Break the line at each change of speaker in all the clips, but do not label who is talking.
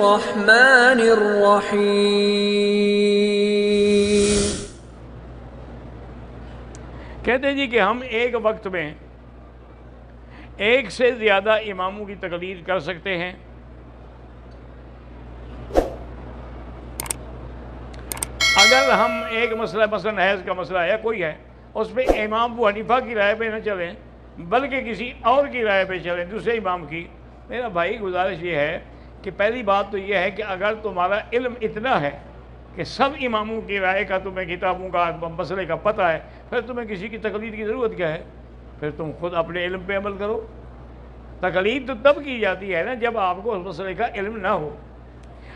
الرحمن الرحیم۔
کہتے ہیں جی کہ ہم ایک وقت میں ایک سے زیادہ اماموں کی تقلید کر سکتے ہیں۔ اگر ہم ایک مسئلہ مثلا حیض کا مسئلہ ہے کوئی ہے، اس پہ امام ابو حنیفہ کی رائے پہ نہ چلیں بلکہ کسی اور کی رائے پہ چلیں، دوسرے امام کی۔ میرا بھائی گزارش یہ ہے کہ پہلی بات تو یہ ہے کہ اگر تمہارا علم اتنا ہے کہ سب اماموں کی رائے کا تمہیں کتابوں کا مسئلے کا پتہ ہے، پھر تمہیں کسی کی تقلید کی ضرورت کیا ہے؟ پھر تم خود اپنے علم پہ عمل کرو۔ تقلید تو تب کی جاتی ہے نا جب آپ کو اس مسئلے کا علم نہ ہو۔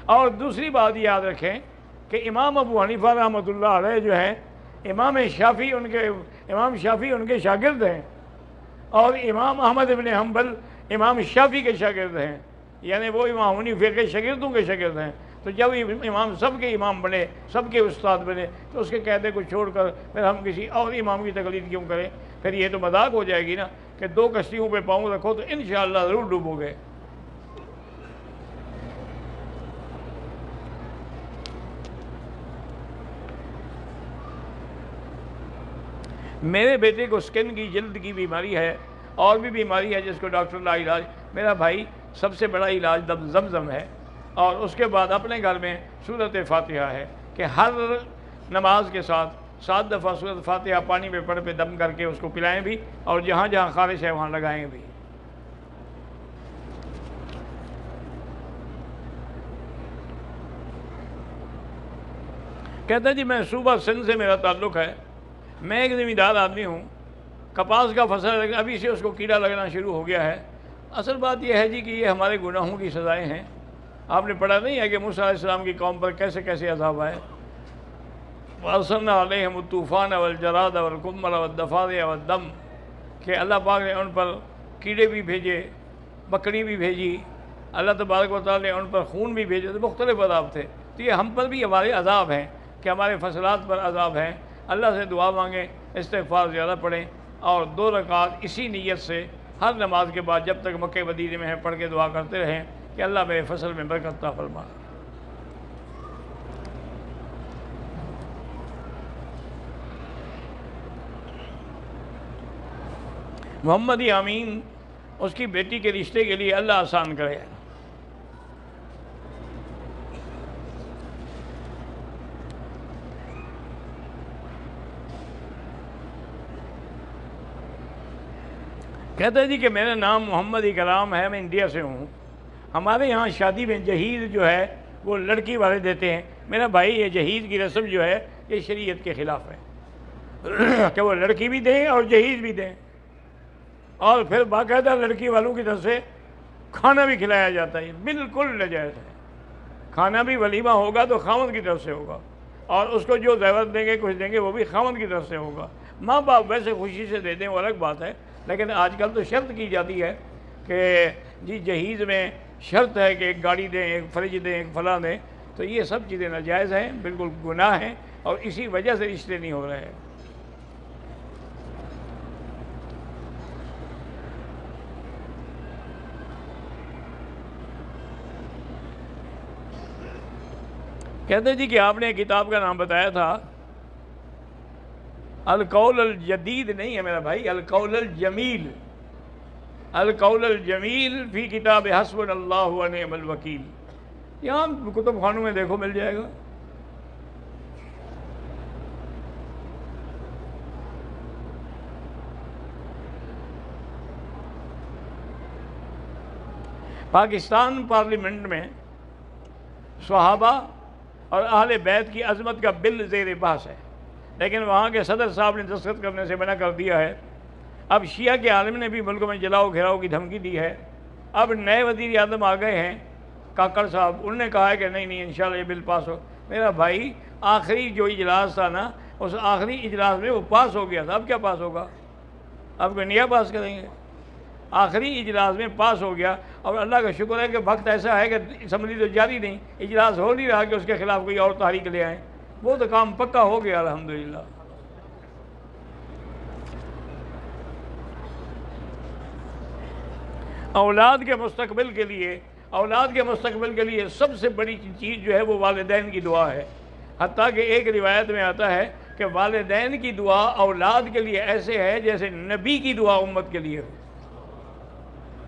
اور دوسری بات یاد رکھیں کہ امام ابو حنیفہ رحمۃ اللہ علیہ جو ہیں، امام شافعی ان کے شاگرد ہیں، اور امام احمد ابن حنبل امام شافعی کے شاگرد ہیں، یعنی وہ امام حنیفہ کے شاگردوں کے شاگرد ہیں۔ تو جب امام سب کے امام بنے، سب کے استاد بنے، تو اس کے قاعدے کو چھوڑ کر پھر ہم کسی اور امام کی تقلید کیوں کریں؟ پھر یہ تو مذاق ہو جائے گی نا کہ دو کشتیوں پہ پاؤں رکھو تو انشاءاللہ ضرور ڈوبو گے۔ میرے بیٹے کو سکن کی جلد کی بیماری ہے اور بھی بیماری ہے جس کو ڈاکٹر لا علاج۔ میرا بھائی سب سے بڑا علاج زمزم ہے، اور اس کے بعد اپنے گھر میں سورۃ فاتحہ ہے کہ ہر نماز کے ساتھ 7 دفعہ سورۃ فاتحہ پانی میں پڑھ پہ دم کر کے اس کو پلائیں بھی، اور جہاں جہاں خارش ہے وہاں لگائیں بھی۔ کہتا ہے جی میں صوبہ سندھ سے میرا تعلق ہے، میں ایک زمیندار آدمی ہوں، کپاس کا فصل ابھی سے اس کو کیڑا لگنا شروع ہو گیا ہے۔ اصل بات یہ ہے جی کہ یہ ہمارے گناہوں کی سزائیں ہیں۔ آپ نے پڑھا نہیں ہے کہ موسیٰ علیہ السلام کی قوم پر کیسے کیسے عذاب آئے؟ وَأَرْسَلْنَا عَلَيْهِمُ الطُّوفَانَ وَالْجَرَادَ وَالْقُمَّلَ وَالضَّفَادِعَ وَالدَّمَ، کہ اللہ پاک نے ان پر کیڑے بھی بھیجے، مکڑی بھی بھیجی، اللہ تبارک و تعالیٰ نے ان پر خون بھی بھیجے، تو مختلف عذاب تھے۔ تو یہ ہم پر بھی ہمارے عذاب ہیں کہ ہمارے فصلات پر عذاب ہیں۔ اللہ سے دعا مانگیں، استغفار زیادہ پڑھیں، اور 2 رکعت اسی نیت سے ہر نماز کے بعد جب تک مکہ مدینے میں ہیں پڑھ کے دعا کرتے رہیں کہ اللہ میرے فصل میں برکت عطا فرما۔ محمد امین اس کی بیٹی کے رشتے کے لیے اللہ آسان کرے۔ کہتا ہے جی کہ میرا نام محمد اکرام ہے، میں انڈیا سے ہوں۔ ہمارے یہاں شادی میں جہیز جو ہے وہ لڑکی والے دیتے ہیں۔ میرا بھائی یہ جہیز کی رسم جو ہے یہ شریعت کے خلاف ہے کہ وہ لڑکی بھی دیں اور جہیز بھی دیں، اور پھر باقاعدہ لڑکی والوں کی طرف سے کھانا بھی کھلایا جاتا ہے۔ بالکل ناجائز ہے۔ کھانا بھی ولیمہ ہوگا تو خاوند کی طرف سے ہوگا، اور اس کو جو زیورات دیں گے کچھ دیں گے وہ بھی خاوند کی طرف سے ہوگا۔ ماں باپ ویسے خوشی سے دے دیں وہ الگ بات ہے، لیکن آج کل تو شرط کی جاتی ہے کہ جی جہیز میں شرط ہے کہ ایک گاڑی دیں، ایک فریج دیں، ایک فلاں دیں۔ تو یہ سب چیزیں ناجائز ہیں، بالکل گناہ ہیں، اور اسی وجہ سے رشتے نہیں ہو رہے ہیں۔ کہتے جی کہ آپ نے کتاب کا نام بتایا تھا، القول الجدید نہیں ہے میرا بھائی، القول الجمیل، القول الجمیل فی کتاب حسبنا اللہ ونعم الوکیل۔ یہاں کتب خانوں میں دیکھو مل جائے گا۔ پاکستان پارلیمنٹ میں صحابہ اور اہل بیت کی عظمت کا بل زیر بحث ہے، لیکن وہاں کے صدر صاحب نے دستخط کرنے سے منع کر دیا ہے۔ اب شیعہ کے عالم نے بھی ملک میں جلاؤ گھیراؤ کی دھمکی دی ہے۔ اب نئے وزیر اعظم آ گئے ہیں کاکڑ صاحب، انہوں نے کہا ہے کہ نہیں انشاءاللہ یہ بل پاس ہو۔ میرا بھائی آخری جو اجلاس تھا نا، اس آخری اجلاس میں وہ پاس ہو گیا تھا، اب کیا پاس ہوگا؟ اب کوئی نیا پاس کریں گے؟ آخری اجلاس میں پاس ہو گیا، اور اللہ کا شکر ہے کہ وقت ایسا ہے کہ اسمبلی تو جاری نہیں، اجلاس ہو نہیں رہا کہ اس کے خلاف کوئی اور تحریک لے آئیں۔ وہ تو کام پکا ہو گیا الحمدللہ۔ اولاد کے مستقبل کے لیے اولاد کے مستقبل کے لیے سب سے بڑی چیز جو ہے وہ والدین کی دعا ہے، حتیٰ کہ ایک روایت میں آتا ہے کہ والدین کی دعا اولاد کے لیے ایسے ہے جیسے نبی کی دعا امت کے لیے ہو۔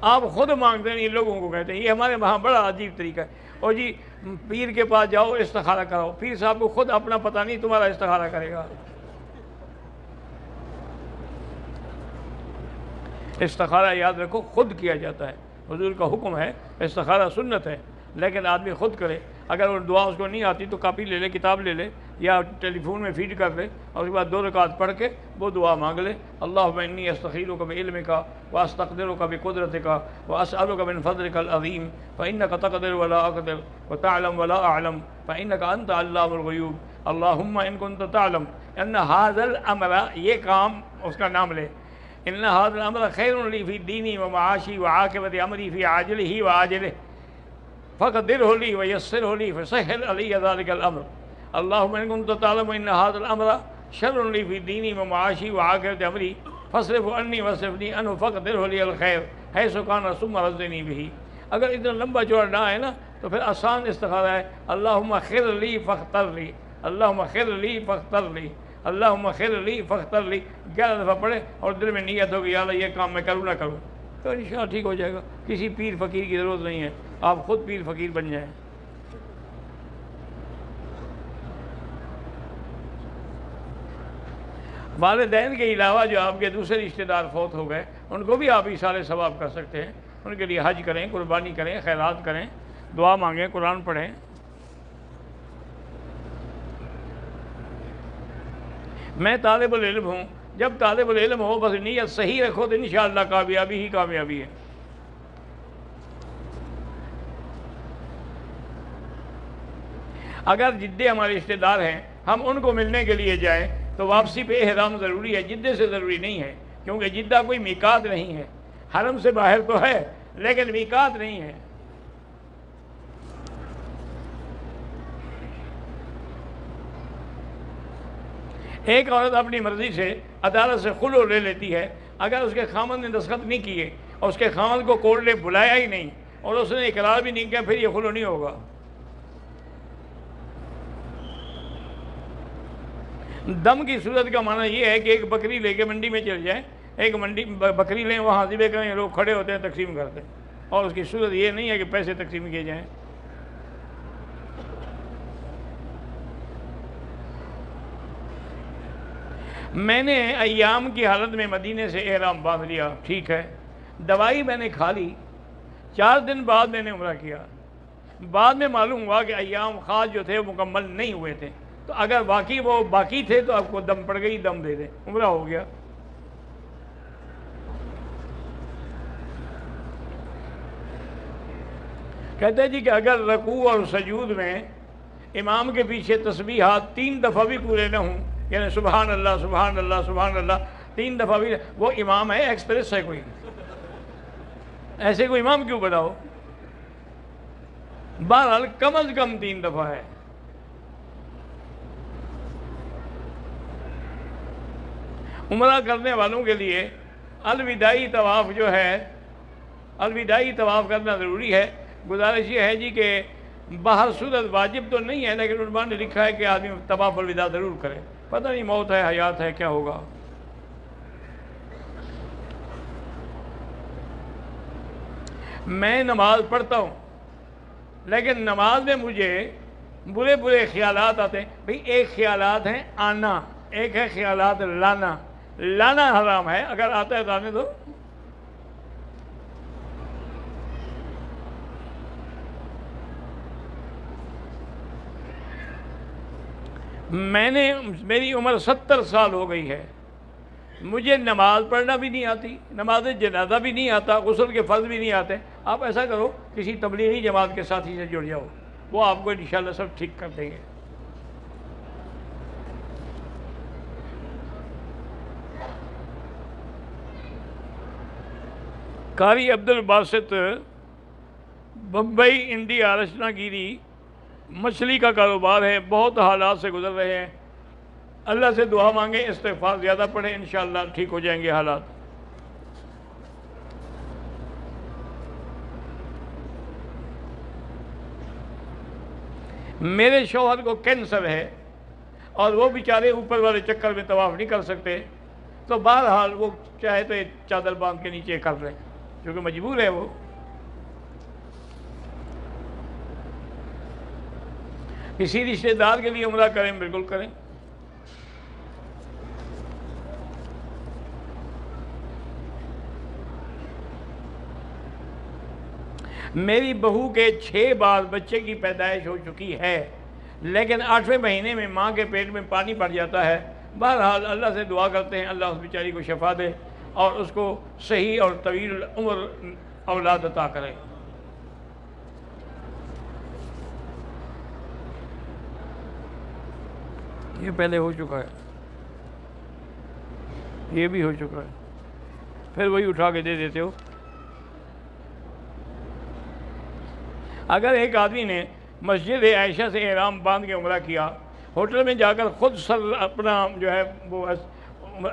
آپ خود مانگتے ہیں، ان لوگوں کو کہتے ہیں، یہ ہمارے وہاں بڑا عجیب طریقہ ہے، اور جی پیر کے پاس جاؤ استخارہ کراؤ، پیر صاحب کو خود اپنا پتہ نہیں، تمہارا استخارہ کرے گا۔ استخارہ یاد رکھو خود کیا جاتا ہے، حضور کا حکم ہے، استخارہ سنت ہے، لیکن آدمی خود کرے۔ اگر وہ دعا اس کو نہیں آتی تو کاپی لے لے، کتاب لے لے، یا ٹیلی فون میں فیڈ کر لے، اور اس کے بعد 2 رکعت پڑھ کے وہ دعا مانگ لے، اللہم انی استخیرک بعلمک واستقدرک بقدرتک واسألک من فضلک العظیم فإنک تقدر ولا اقدر وتعلم ولا اعلم فإنک انت علام الغیوب اللہم ان کنت تعلم ان ھذا الامر، یہ کام اس کا نام لے، ان ھذا الامر خیر لی فی دینی ومعاشی وعاقبۃ امری فی عاجلہ وآجلہ فقدرہ لی ویسرہ لی فسہل علی ذلک الامر اللہم ان کنت تعلم ان ھذا الامر شر لی فی دینی ومعاشی وعاقبۃ امری فاصرف عنی واصرفنی عنہ فقدرہ لی الخیر حیث کان ثم رزقنی بہ۔ اگر اتنا لمبا چوڑا نہ ہے نا تو پھر آسان استخارہ ہے، اللہم خر لی فاختر لی، اللہم خر لی فاختر لی، اللہم خر لی فاختر لی، 11 دفعہ پڑھے اور دل میں نیت ہوگی یا اللہ یہ کام میں کروں نہ کروں، تو انشاءاللہ ٹھیک ہو جائے گا۔ کسی پیر فقیر کی ضرورت نہیں ہے، آپ خود پیر فقیر بن جائیں۔ والدین کے علاوہ جو آپ کے دوسرے رشتہ دار فوت ہو گئے ان کو بھی آپ اشارے ثواب کر سکتے ہیں، ان کے لیے حج کریں، قربانی کریں، خیرات کریں، دعا مانگیں، قرآن پڑھیں۔ میں طالب العلم ہوں، جب طالب العلم ہو بس نیت صحیح رکھو تو انشاءاللہ کامیابی ہی کامیابی ہے۔ اگر جدے ہمارے رشتہ دار ہیں، ہم ان کو ملنے کے لیے جائیں تو واپسی پہ احرام ضروری ہے، جدے سے ضروری نہیں ہے، کیونکہ جدہ کوئی میقات نہیں ہے، حرم سے باہر تو ہے لیکن میقات نہیں ہے۔ ایک عورت اپنی مرضی سے عدالت سے خلع لے لیتی ہے، اگر اس کے خامند نے دستخط نہیں کیے اور اس کے خامند کو کورٹ نے بلایا ہی نہیں اور اس نے اقرار بھی نہیں کیا، پھر یہ خلع نہیں ہوگا۔ دم کی صورت کا معنی یہ ہے کہ ایک بکری لے کے منڈی میں چل جائیں، ایک بکری لیں، وہاں ذبح کریں، لوگ کھڑے ہوتے ہیں تقسیم کرتے ہیں، اور اس کی صورت یہ نہیں ہے کہ پیسے تقسیم کیے جائیں۔ میں نے ایام کی حالت میں مدینے سے احرام باندھ لیا، ٹھیک ہے، دوائی میں نے کھا لی، 4 دن بعد میں نے عمرہ کیا، بعد میں معلوم ہوا کہ ایام خاص جو تھے مکمل نہیں ہوئے تھے، تو اگر واقعی وہ باقی تھے تو آپ کو دم پڑ گئی، دم دے دیں، عمرہ ہو گیا۔ کہتے ہیں جی کہ اگر رکوع اور سجود میں امام کے پیچھے تسبیحات 3 دفعہ بھی پورے نہ ہوں، یعنی سبحان اللہ سبحان اللہ سبحان اللہ 3 دفعہ بھی، وہ امام ہے ایکسپریس ہے کوئی؟ ایسے کوئی امام کیوں بناؤ؟ بہرحال کم از کم 3 دفعہ ہے۔ عمرہ کرنے والوں کے لیے الوداعی طواف جو ہے، الوداعی طواف کرنا ضروری ہے۔ گزارش یہ ہے جی کہ باہر صورت واجب تو نہیں ہے، لیکن علماء نے لکھا ہے کہ آدمی طواف الوداع ضرور کرے، پتہ نہیں موت ہے حیات ہے کیا ہوگا۔ میں نماز پڑھتا ہوں لیکن نماز میں مجھے برے برے خیالات آتے ہیں۔ بھئی ایک خیالات ہیں آنا، ایک ہے خیالات لانا، لانا حرام ہے، اگر آتا ہے تو آنے دو۔ میری عمر 70 سال ہو گئی ہے، مجھے نماز پڑھنا بھی نہیں آتی، نماز جنازہ بھی نہیں آتا، غسل کے فرض بھی نہیں آتے۔ آپ ایسا کرو کسی تبلیغی جماعت کے ساتھی سے جڑ جاؤ، وہ آپ کو انشاءاللہ سب ٹھیک کر دیں گے۔ قاری عبد الباسط بمبئی انڈیا رچنا گیری مچھلی کا کاروبار ہے، بہت حالات سے گزر رہے ہیں، اللہ سے دعا مانگیں، استغفار زیادہ پڑھیں، انشاءاللہ ٹھیک ہو جائیں گے حالات۔ میرے شوہر کو کینسر ہے اور وہ بیچارے اوپر والے چکر میں طواف نہیں کر سکتے، تو بہرحال وہ چاہے تو ایک چادر باندھ کے نیچے کر لیں، کیونکہ مجبور ہے وہ۔ کسی رشتہ دار کے لیے عمرہ کریں، بالکل کریں۔ میری بہو کے 6 بار بچے کی پیدائش ہو چکی ہے، لیکن 8ویں مہینے میں ماں کے پیٹ میں پانی پڑ جاتا ہے۔ بہرحال اللہ سے دعا کرتے ہیں اللہ اس بیچاری کو شفا دے اور اس کو صحیح اور طویل عمر اولاد عطا کرے۔ یہ پہلے ہو چکا ہے، یہ بھی ہو چکا ہے، پھر وہی اٹھا کے دے دیتے ہو۔ اگر ایک آدمی نے مسجد عائشہ سے احرام باندھ کے عمرہ کیا، ہوٹل میں جا کر خود سر اپنا جو ہے وہ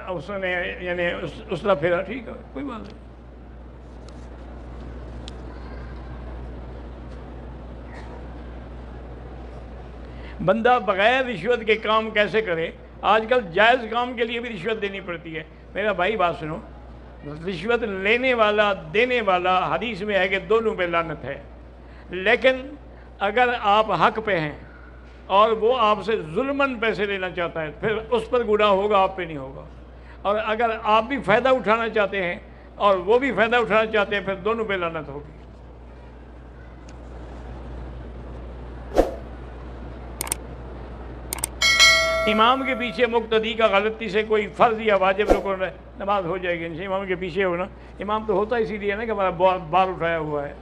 اس نے یعنی اس طرح پھیرا، ٹھیک ہے، کوئی بات نہیں۔ بندہ بغیر رشوت کے کام کیسے کرے؟ آج کل جائز کام کے لیے بھی رشوت دینی پڑتی ہے۔ میرا بھائی بات سنو، رشوت لینے والا دینے والا حدیث میں ہے کہ دونوں پہ لعنت ہے، لیکن اگر آپ حق پہ ہیں اور وہ آپ سے ظلماً پیسے لینا چاہتا ہے پھر اس پر گناہ ہوگا، آپ پہ نہیں ہوگا۔ اور اگر آپ بھی فائدہ اٹھانا چاہتے ہیں اور وہ بھی فائدہ اٹھانا چاہتے ہیں پھر دونوں پہ لعنت ہوگی۔ امام کے پیچھے مقتدی کا غلطی سے کوئی فرض یا واجب رکو نماز ہو جائے گی، امام کے پیچھے ہونا، امام تو ہوتا اسی لیے نا کہ ہمارا بار اٹھایا ہوا ہے۔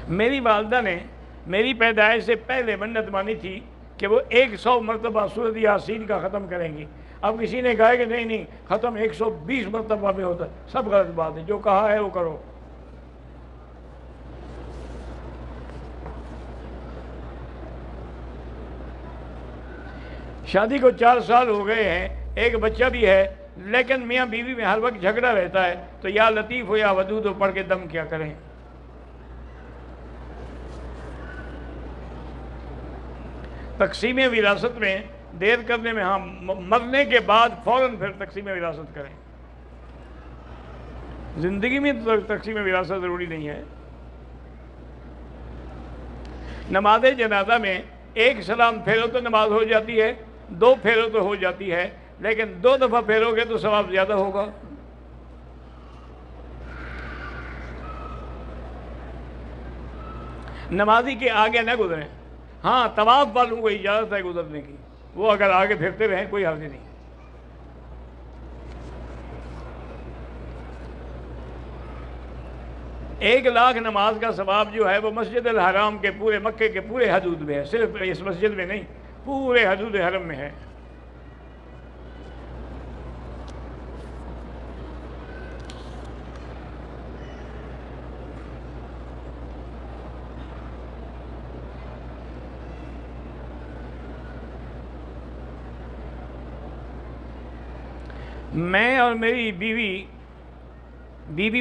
میری والدہ نے میری پیدائش سے پہلے منت مانی تھی کہ وہ 100 مرتبہ سورۃ یاسین کا ختم کریں گی۔ اب کسی نے کہا کہ نہیں ختم 120 مرتبہ میں ہوتا ہے، سب غلط بات ہے، جو کہا ہے وہ کرو۔ شادی کو 4 سال ہو گئے ہیں، ایک بچہ بھی ہے، لیکن میاں بیوی میں ہر وقت جھگڑا رہتا ہے، تو یا لطیف ہو یا ودود ہو پڑھ کے دم کیا کریں۔ تقسیم وراثت میں دیر کرنے میں، ہاں مرنے کے بعد فوراً پھر تقسیم وراثت کریں، زندگی میں تو تقسیم وراثت ضروری نہیں ہے۔ نماز جنازہ میں 1 سلام پھیرو تو نماز ہو جاتی ہے، 2 پھیرو تو ہو جاتی ہے، لیکن 2 دفعہ پھیرو گے تو ثواب زیادہ ہوگا۔ نمازی کے آگے نہ گزریں، ہاں طواف والوں کو اجازت ہے گزرنے کی، وہ اگر آگے پھرتے رہیں کوئی حرج نہیں۔ ایک 1,00,000 نماز کا ثواب جو ہے وہ مسجد الحرام کے پورے مکے کے پورے حدود میں ہے، صرف اس مسجد میں نہیں، پورے حدود حرم میں ہے۔ میں اور میری بیوی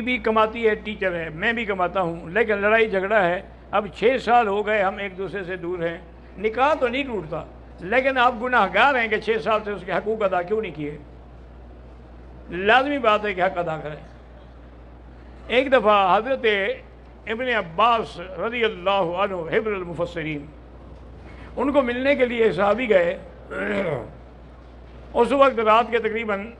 بھی کماتی ہے، ٹیچر ہے، میں بھی کماتا ہوں، لیکن لڑائی جھگڑا ہے۔ اب 6 سال ہو گئے ہم ایک دوسرے سے دور ہیں، نکاح تو نہیں ٹوٹتا، لیکن آپ گناہ گار ہیں کہ 6 سال سے اس کے حقوق ادا کیوں نہیں کیے۔ لازمی بات ہے کہ حق ادا کریں۔ ایک دفعہ حضرت ابن عباس رضی اللہ عنہ حبر المفسرین، ان کو ملنے کے لیے صحابی گئے۔ اس وقت رات کے تقریباً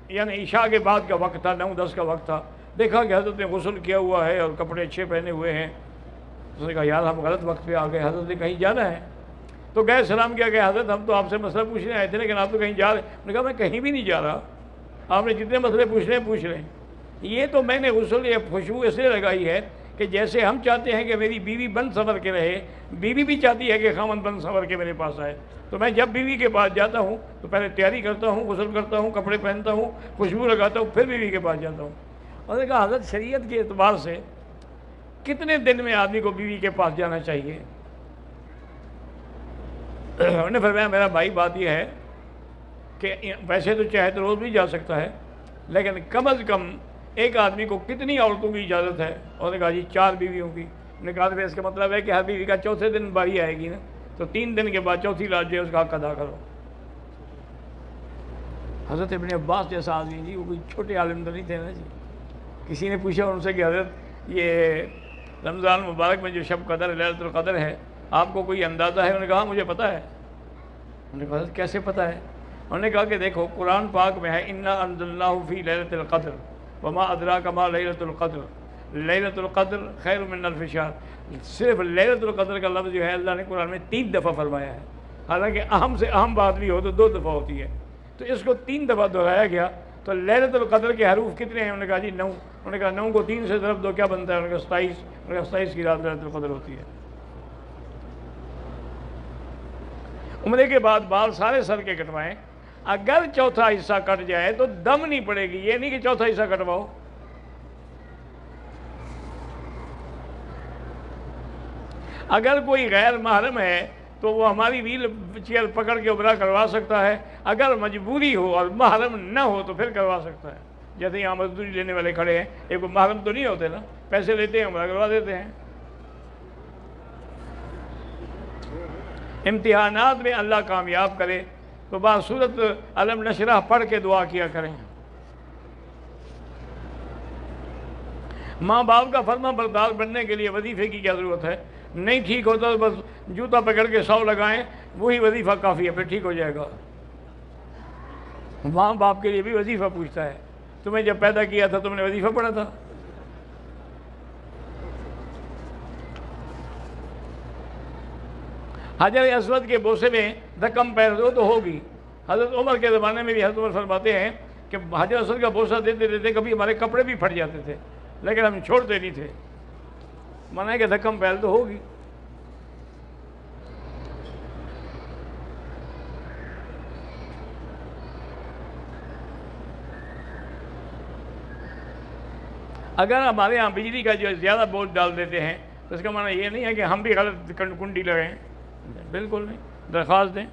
یعنی عشاء کے بعد کا وقت تھا، 9-10 کا وقت تھا۔ دیکھا کہ حضرت نے غسل کیا ہوا ہے اور کپڑے اچھے پہنے ہوئے ہیں۔ اس نے کہا یار ہم غلط وقت پہ آ گئے، حضرت نے کہیں جانا ہے؟ تو گئے سلام کیا کہ حضرت ہم تو آپ سے مسئلہ پوچھنے آئے تھے لیکن آپ تو کہیں جا رہے ہیں۔ انہوں نے کہا میں کہیں بھی نہیں جا رہا، آپ نے جتنے مسئلے پوچھ رہے ہیں۔ یہ تو میں نے غسل یا خوشبو اس لیے لگائی ہے کہ جیسے ہم چاہتے ہیں کہ میری بیوی بن سنور کے رہے، بیوی بھی چاہتی ہے کہ خامن بن سنور کے میرے پاس آئے، تو میں جب بیوی کے پاس جاتا ہوں تو پہلے تیاری کرتا ہوں، غسل کرتا ہوں، کپڑے پہنتا ہوں، خوشبو لگاتا ہوں، پھر بیوی کے پاس جاتا ہوں۔ اور نے کہا حضرت شریعت کے اعتبار سے کتنے دن میں آدمی کو بیوی کے پاس جانا چاہیے؟ انہوں نے فرمایا میرا بھائی بات یہ ہے کہ ویسے تو چاہے تو روز بھی جا سکتا ہے، لیکن کم از کم ایک آدمی کو کتنی عورتوں کی اجازت ہے؟ انہوں نے کہا جی 4 بیویوں کی۔ انہوں نے کہا تو اس کا مطلب ہے کہ ہر بیوی کا چوتھے دن باری آئے گی نا، تو 3 دن کے بعد چوتھی رات جو ہے اس کا حق ادا کرو۔ حضرت ابن عباس جیسا آدمی جی، وہ کوئی چھوٹے عالم تو نہیں تھے نا جی۔ کسی نے پوچھا ان سے کہ حضرت یہ رمضان مبارک میں جو شب قدر لیلۃ القدر ہے، آپ کو کوئی اندازہ ہے؟ انہوں نے کہا مجھے پتہ ہے۔ انہوں نے کہا حضرت کیسے پتہ ہے؟ انہوں نے کہا کہ دیکھو قرآن پاک میں ہے انا انزلناہ فی لیلۃ القدر وما ادراک ما لیلۃ القدر لیلۃ القدر خیر من الف شہر۔ صرف لیلۃ القدر کا لفظ جو ہے اللہ نے قرآن میں 3 دفعہ فرمایا ہے، حالانکہ اہم سے اہم بات بھی ہو تو 2 دفعہ ہوتی ہے، تو اس کو 3 دفعہ دہرایا گیا۔ تو لیلۃ القدر کے حروف کتنے ہیں؟ انہوں نے کہا جی 9۔ انہوں نے کہا 9 کو 3 سے ضرب دو کیا بنتا ہے؟ انہوں نے کہا 27۔ انہوں نے کہا 27 کی رات لیلۃ القدر ہوتی ہے۔ عمرے کے بعد بال سارے سر کے کٹوائیں، اگر چوتھا حصہ کٹ جائے تو دم نہیں پڑے گی، یہ نہیں کہ چوتھا حصہ کٹواؤ۔ اگر کوئی غیر محرم ہے تو وہ ہماری ویل چیئر پکڑ کے عمرہ کروا سکتا ہے، اگر مجبوری ہو اور محرم نہ ہو تو پھر کروا سکتا ہے۔ جیسے یہاں مزدوری لینے والے کھڑے ہیں، ایک محرم تو نہیں ہوتے نا، پیسے لیتے ہیں عمرہ کروا دیتے ہیں۔ امتحانات میں اللہ کامیاب کرے تو بعض سورت علم نشرح پڑھ کے دعا کیا کریں۔ ماں باپ کا فرما بردار بننے کے لیے وظیفے کی کیا ضرورت ہے؟ نہیں ٹھیک ہوتا تو بس جوتا پکڑ کے 100 لگائیں، وہی وظیفہ کافی ہے، پھر ٹھیک ہو جائے گا۔ ماں باپ کے لیے بھی وظیفہ پوچھتا ہے، تمہیں جب پیدا کیا تھا تم نے وظیفہ پڑھا تھا؟ حجر اسود کے بوسے میں دھکم پیر دو تو ہوگی۔ حضرت عمر کے زمانے میں بھی حضرت عمر فرماتے ہیں کہ حجر اسود کا بوسہ دیتے دیتے کبھی ہمارے کپڑے بھی پھٹ جاتے تھے، لیکن ہم چھوڑتے نہیں تھے۔ مانا ہے کہ دھکم پیر تو ہوگی۔ اگر ہمارے ہاں بجلی کا جو زیادہ بوجھ ڈال دیتے ہیں تو اس کا معنی یہ نہیں ہے کہ ہم بھی غلط کنڈی لگائیں، بالکل نہیں۔ درخواست دیں،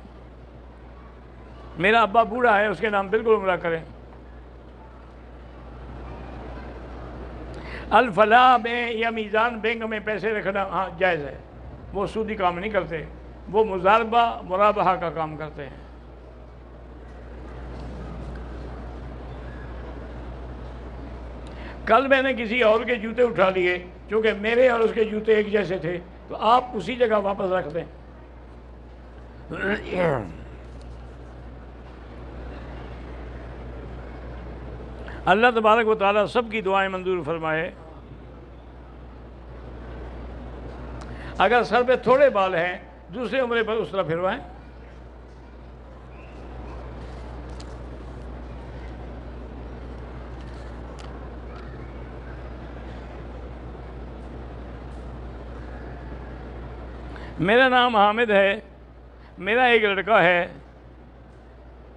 میرا ابا بوڑھا ہے، اس کے نام بالکل عمرہ کریں۔ الفلاح میں یا میزان بینک میں پیسے رکھنا ہاں جائز ہے، وہ سودی کام نہیں کرتے، وہ مضاربہ مرابحہ کا کام کرتے ہیں۔ کل میں نے کسی اور کے جوتے اٹھا لیے، چونکہ میرے اور اس کے جوتے ایک جیسے تھے، تو آپ اسی جگہ واپس رکھ دیں۔ اللہ تبارک و تعالیٰ سب کی دعائیں منظور فرمائے۔ اگر سر پہ تھوڑے بال ہیں دوسرے عمرے پر اس طرح پھروائیں۔ میرا نام حامد ہے، میرا ایک لڑکا ہے،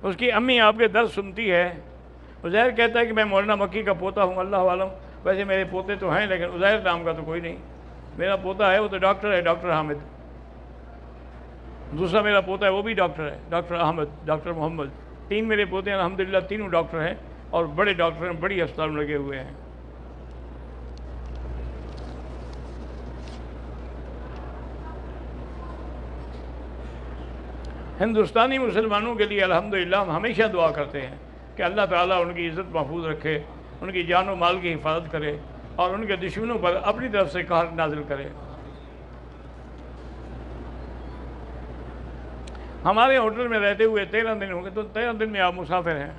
اس کی امی آپ کے درس سنتی ہے۔ عزیر کہتا ہے کہ میں مولانا مکی کا پوتا ہوں، اللہ عالم، ویسے میرے پوتے تو ہیں لیکن عزیر نام کا تو کوئی نہیں۔ میرا پوتا ہے وہ تو ڈاکٹر ہے، ڈاکٹر حامد۔ دوسرا میرا پوتا ہے وہ بھی ڈاکٹر ہے، ڈاکٹر احمد، ڈاکٹر محمد۔ 3 میرے پوتے ہیں، الحمدللہ تینوں ڈاکٹر ہیں اور بڑے ڈاکٹر ہیں، بڑی ہسپتال میں لگے ہوئے ہیں۔ ہندوستانی مسلمانوں کے لیے الحمدللہ ہم ہمیشہ دعا کرتے ہیں کہ اللہ تعالیٰ ان کی عزت محفوظ رکھے، ان کی جان و مال کی حفاظت کرے اور ان کے دشمنوں پر اپنی طرف سے قہر نازل کرے۔ ہمارے ہوٹل میں رہتے ہوئے 13 دن ہو گئے، تو 13 دن میں آپ مسافر ہیں۔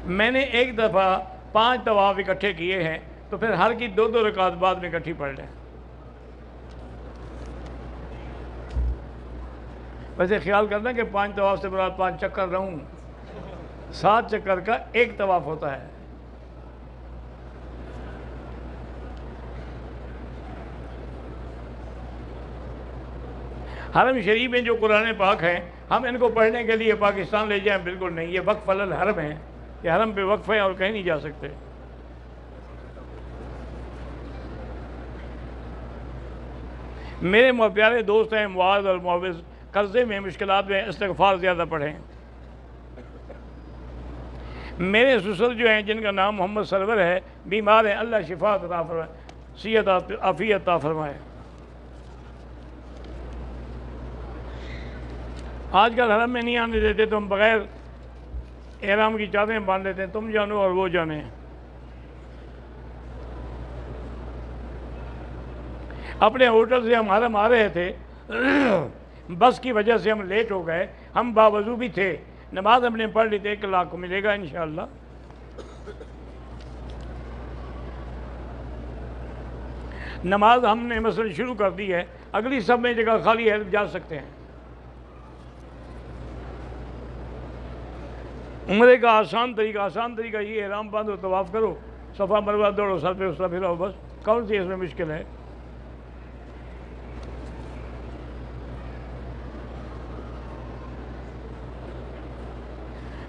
میں نے ایک دفعہ 5 طواف اکٹھے کیے ہیں، تو پھر ہر کی 2 رکعت بعد میں اکٹھی پڑھ لیں۔ ویسے خیال کرنا کہ 5 طواف سے مراد 5 چکر رہوں، 7 چکر کا ایک طواف ہوتا ہے۔ حرم شریف میں جو قرآن پاک ہیں ہم ان کو پڑھنے کے لیے پاکستان لے جائیں، بالکل نہیں، یہ وقف الحرم ہیں، یہ حرم پہ وقف ہیں اور کہیں نہیں جا سکتے۔ میرے پیارے دوست ہیں معاذ اور معوذ، قرضے میں مشکلات میں استغفار زیادہ پڑھیں۔ میرے سسر جو ہیں جن کا نام محمد سرور ہے، بیمار ہیں، اللہ شفا عطا فرمائے، صحت عافیت عطا فرمائے۔ آج کل حرم میں نہیں آنے دیتے، تو ہم بغیر احرام کی چادریں باندھ لیتے ہیں، تم جانو اور وہ جانے۔ اپنے ہوٹل سے ہم حرم آ رہے تھے، بس کی وجہ سے ہم لیٹ ہو گئے، ہم باوضو بھی تھے، نماز ہم نے پڑھ لی تھی، 1 لاکھ کو ملے گا انشاءاللہ۔ نماز ہم نے مثلا شروع کر دی ہے، اگلی سب میں جگہ خالی ہے، جا سکتے ہیں۔ عمرے کا آسان طریقہ یہ، احرام باندھو، طواف کرو، صفا مروہ دوڑو، سر پہ اسرا پھراؤ، بس کون سی اس میں مشکل ہے؟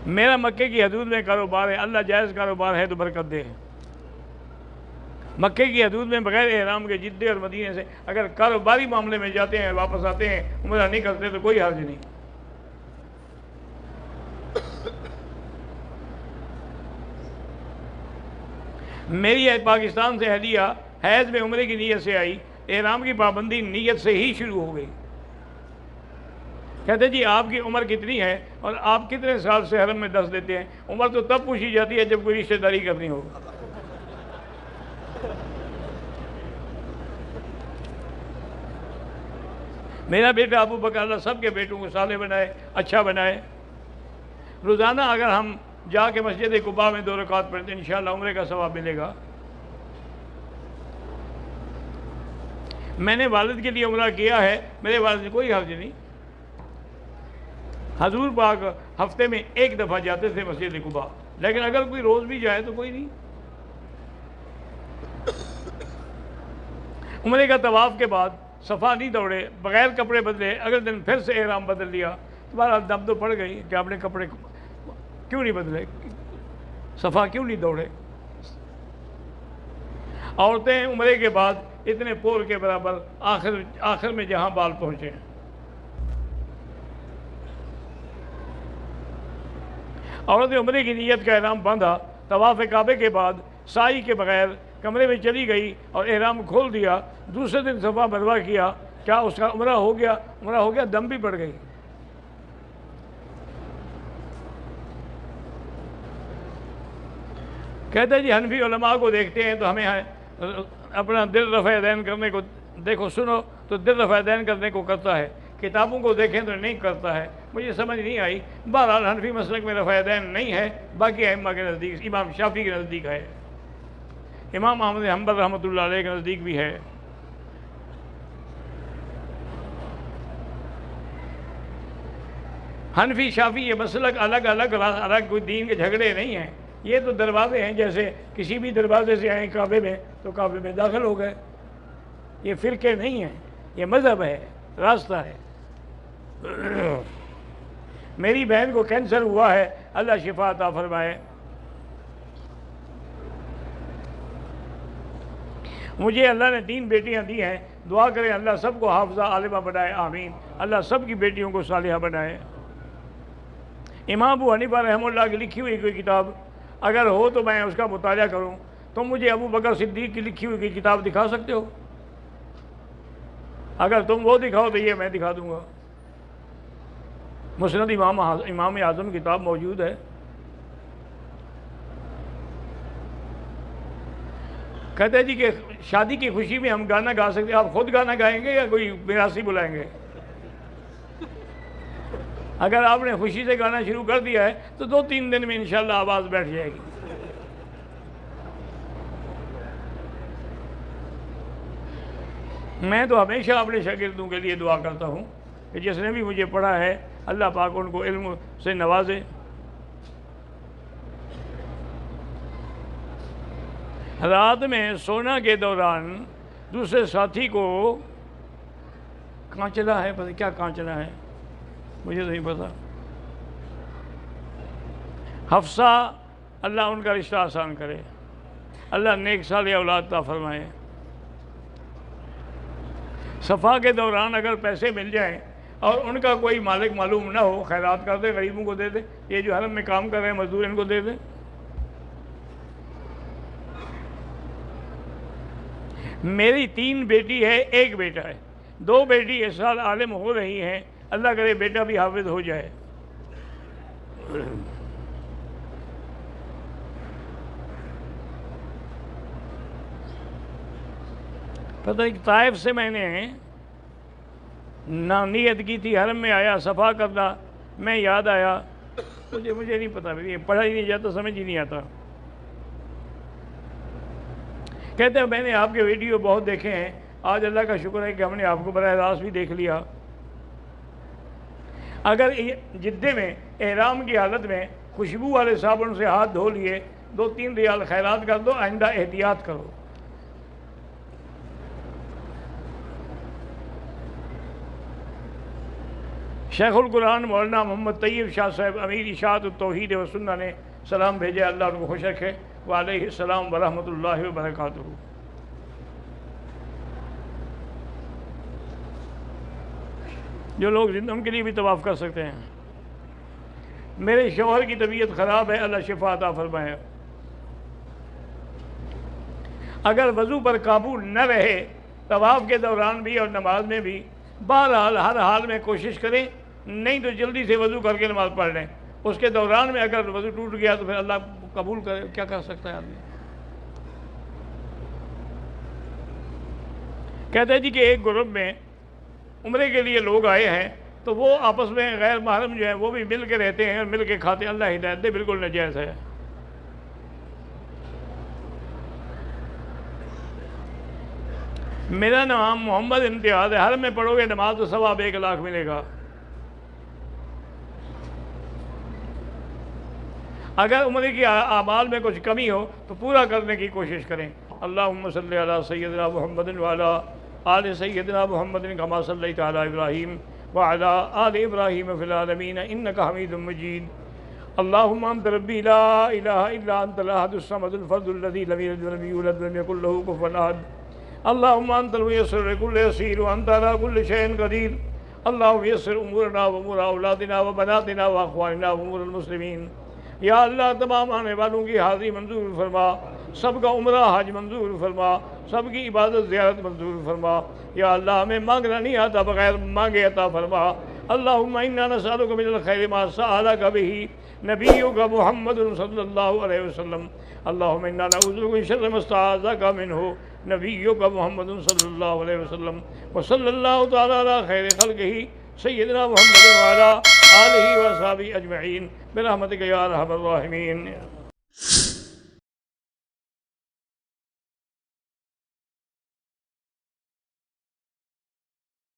میرا مکے کی حدود میں کاروبار ہے، اللہ جائز کاروبار ہے تو برکت دے۔ مکے کی حدود میں بغیر احرام کے جدے اور مدینے سے اگر کاروباری معاملے میں جاتے ہیں، واپس آتے ہیں، عمرہ نہیں کرتے تو کوئی حرج نہیں۔ میری پاکستان سے اہلیہ حیض میں عمرے کی نیت سے آئی، احرام کی پابندی نیت سے ہی شروع ہو گئی۔ کہتے جی آپ کی عمر کتنی ہے اور آپ کتنے سال سے حرم میں دست دیتے ہیں؟ عمر تو تب پوچھی جاتی ہے جب کوئی رشتہ داری کرنی ہو۔ میرا بیٹا ابو بکر اللہ سب کے بیٹوں کو صالح بنائے، اچھا بنائے۔ روزانہ اگر ہم جا کے مسجد قباء میں 2 رکعت پڑھتے ہیں، انشاءاللہ عمرے کا ثواب ملے گا۔ میں نے والد کے لیے عمرہ کیا ہے، میرے والد سے کوئی حرج نہیں۔ حضور پاک ہفتے میں 1 دفعہ جاتے تھے مسجد قباء، لیکن اگر کوئی روز بھی جائے تو کوئی نہیں۔ عمرے کا طواف کے بعد صفا نہیں دوڑے، بغیر کپڑے بدلے، اگلے دن پھر سے احرام بدل لیا، تمہارا دم تو پڑ گئی کہ آپ نے کپڑے کیوں نہیں بدلے، صفا کیوں نہیں دوڑے۔ عورتیں عمرے کے بعد اتنے پور کے برابر آخر میں جہاں بال پہنچے ہیں۔ عورت عمرے کی نیت کا احرام باندھا، طواف کعبے کے بعد سائی کے بغیر کمرے میں چلی گئی اور احرام کھول دیا، دوسرے دن صفا مروہ کیا، کیا اس کا عمرہ ہو گیا؟ عمرہ ہو گیا، دم بھی پڑ گئی۔ کہتے ہیں جی حنفی علماء کو دیکھتے ہیں تو ہمیں اپنا دل رفع دین کرنے کو، دیکھو سنو تو دل رفع دین کرنے کو کرتا ہے، کتابوں کو دیکھیں تو نہیں کرتا ہے۔ مجھے سمجھ نہیں آئی۔ بہرحال حنفی مسلک میں رفع دین نہیں ہے، باقی ائمہ کے نزدیک، امام شافعی کے نزدیک ہے، امام احمد حنبل رحمۃ اللہ علیہ کے نزدیک بھی ہے۔ حنفی شافعی یہ مسلک الگ کوئی دین کے جھگڑے نہیں ہیں، یہ تو دروازے ہیں، جیسے کسی بھی دروازے سے آئیں کعبے میں تو کعبے میں داخل ہو گئے۔ یہ فرقے نہیں ہیں، یہ مذہب ہے، راستہ ہے۔ میری بہن کو کینسر ہوا ہے، اللہ شفا عطا فرمائے۔ مجھے اللہ نے 3 بیٹیاں دی ہیں، دعا کریں اللہ سب کو حافظہ عالمہ بنائے، آمین۔ اللہ سب کی بیٹیوں کو صالحہ بنائے۔ امام ابو حنیفہ رحمہ اللہ کی لکھی ہوئی کوئی کتاب اگر ہو تو میں اس کا مطالعہ کروں، تم مجھے ابو بکر صدیق کی لکھی ہوئی کوئی کتاب دکھا سکتے ہو؟ اگر تم وہ دکھاؤ تو یہ میں دکھا دوں گا۔ مسند امام اعظم کتاب موجود ہے۔ کہتے ہیں جی کہ شادی کی خوشی میں ہم گانا گا سکتے ہیں، آپ خود گانا گائیں گے یا کوئی میراثی بلائیں گے؟ اگر آپ نے خوشی سے گانا شروع کر دیا ہے تو 2-3 دن میں انشاءاللہ آواز بیٹھ جائے گی۔ میں تو ہمیشہ اپنے شاگردوں کے لیے دعا کرتا ہوں کہ جس نے بھی مجھے پڑھا ہے اللہ پاک ان کو علم سے نوازے۔ رات میں سونا کے دوران دوسرے ساتھی کو کانچنا ہے، پتہ کیا کانچنا ہے مجھے نہیں پتا۔ حفصہ اللہ ان کا رشتہ آسان کرے، اللہ نیک صالح اولاد عطا فرمائے۔ صفا کے دوران اگر پیسے مل جائیں اور ان کا کوئی مالک معلوم نہ ہو، خیرات کر دے، غریبوں کو دے دے، یہ جو حرم میں کام کر رہے ہیں مزدور ان کو دے دے۔ میری 3 بیٹی ہے، 1 بیٹا ہے، 2 بیٹی اس سال عالم ہو رہی ہیں، اللہ کرے بیٹا بھی حافظ ہو جائے۔ پتہ ایک طائف سے میں نے نیت کی تھی، حرم میں آیا صفا کرنا، میں یاد آیا مجھے نہیں پتا، یہ پڑھا ہی نہیں جاتا، سمجھ ہی نہیں آتا۔ کہتے ہیں میں نے آپ کے ویڈیو بہت دیکھے ہیں، آج اللہ کا شکر ہے کہ ہم نے آپ کو براہ راست بھی دیکھ لیا۔ اگر جدے میں احرام کی حالت میں خوشبو والے صابن سے ہاتھ دھو لیے، 2-3 ریال خیرات کر دو، آئندہ احتیاط کرو۔ شیخ القرآن مولانا محمد طیب شاہ صاحب امیر اشاعت التوحید و سنہ نے سلام بھیجے، اللہ ان کو خوش رکھے، وعلیہ السلام ورحمۃ اللہ وبرکاتہ۔ جو لوگ زندہ ان کے لیے بھی طواف کر سکتے ہیں۔ میرے شوہر کی طبیعت خراب ہے، اللہ شفا عطا فرمائے۔ اگر وضو پر قابو نہ رہے طواف کے دوران بھی اور نماز میں بھی، بہرحال ہر حال میں کوشش کریں، نہیں تو جلدی سے وضو کر کے نماز پڑھ لیں۔ اس کے دوران میں اگر وضو ٹوٹ گیا تو پھر اللہ قبول کرے، کیا کر سکتا ہے آدمی۔ کہتے ہیں جی کہ ایک گروپ میں عمرے کے لیے لوگ آئے ہیں، تو وہ آپس میں غیر محرم جو ہیں وہ بھی مل کے رہتے ہیں اور مل کے کھاتے ہیں، اللہ ہدایت دے، بالکل ناجائز ہے۔ میرا نام محمد امتیاز ہے، حرم میں پڑھو گے نماز تو ثواب 1 لاکھ ملے گا۔ اگر عمرے کی اعمال میں کچھ کمی ہو تو پورا کرنے کی کوشش کریں۔ اللہم صلی علی سیدنا محمد وعلی آل سیدنا محمد کما صلیت علی ابراہیم وعلی آل ابراہیم فی العالمین انک حمید مجید۔ اللہم انت ربی لا الہ الا انت الاحد الصمد الفرد الذی لم یلد ولم یولد ولم یکن لہ کفوا احد۔ اللہم انت الميسر لكل يسير وانت على كل شيء قدیر۔ اللہم یسر امورنا وامور اولادنا وبناتنا واخواننا وامور المسلمین۔ یا اللہ تمام آنے والوں کی حاضری منظور فرما، سب کا عمرہ حج منظور فرما، سب کی عبادت زیارت منظور فرما۔ یا اللہ ہمیں مانگنا نہیں آتا، بغیر مانگے عطا فرما۔ اللہم انا نسألک من الخیر ما سألک بہ نبیک محمد صلی اللہ علیہ وسلم۔ اللہم انا نعوذ بک من شر ما استعاذک منہ نبیک محمد صلی اللہ علیہ وسلم۔ وصلی اللہ تعالی علی خیر خلقہ سیدنا محمد وعلی آلہ وصحبہ اجمعین برحمتک یا ارحم الراحمین۔